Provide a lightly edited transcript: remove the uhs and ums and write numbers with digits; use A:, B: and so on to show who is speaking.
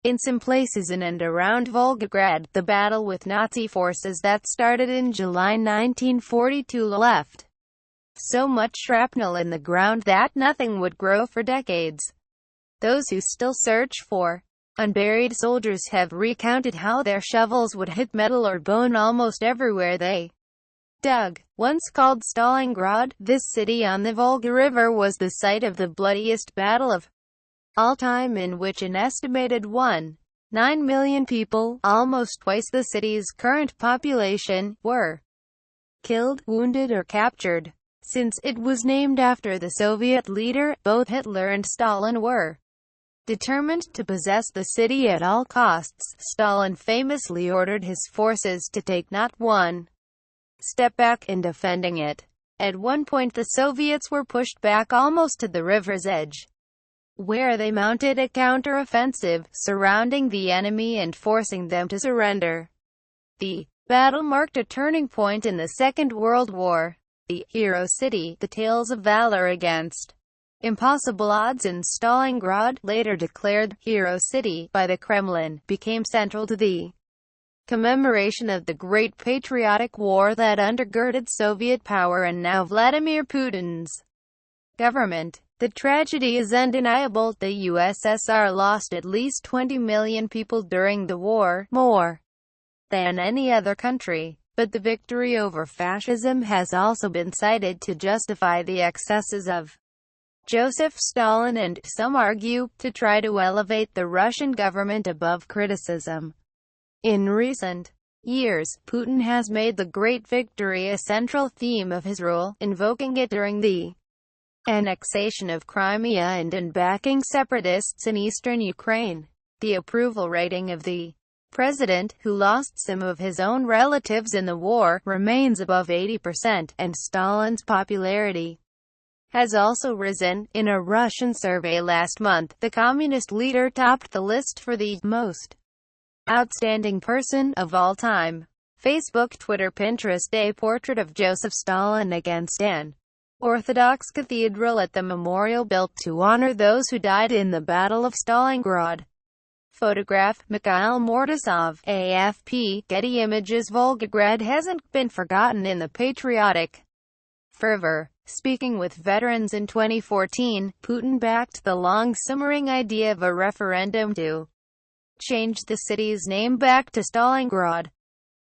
A: In some places in and around Volgograd, the battle with Nazi forces that started in July 1942 left so much shrapnel in the ground that nothing would grow for decades. Those who still search for unburied soldiers have recounted how their shovels would hit metal or bone almost everywhere they dug. Once called Stalingrad, this city on the Volga River was the site of the bloodiest battle of all time, in which an estimated 1.9 million people, almost twice the city's current population, were killed, wounded or captured. Since it was named after the Soviet leader, both Hitler and Stalin were determined to possess the city at all costs. Stalin famously ordered his forces to take not one step back in defending it. At one point the Soviets were pushed back almost to the river's edge, where they mounted a counter-offensive, surrounding the enemy and forcing them to surrender. The battle marked a turning point in the Second World War. The hero city, the tales of valor against impossible odds in Stalingrad, later declared hero city by the Kremlin, became central to the commemoration of the Great Patriotic War that undergirded Soviet power and now Vladimir Putin's government. The tragedy is undeniable. The USSR lost at least 20 million people during the war, more than any other country. But the victory over fascism has also been cited to justify the excesses of Joseph Stalin and, some argue, to try to elevate the Russian government above criticism. In recent years, Putin has made the Great Victory a central theme of his rule, invoking it during the annexation of Crimea and in backing separatists in eastern Ukraine. The approval rating of the president, who lost some of his own relatives in the war, remains above 80%, and Stalin's popularity has also risen. In a Russian survey last month, the communist leader topped the list for the most outstanding person of all time. Facebook, Twitter, Pinterest. A portrait of Joseph Stalin against an Orthodox cathedral at the memorial built to honor those who died in the Battle of Stalingrad. Photograph, Mikhail Mortasov, AFP, Getty Images. Volgograd hasn't been forgotten in the patriotic fervor. Speaking with veterans in 2014, Putin backed the long-simmering idea of a referendum to change the city's name back to Stalingrad.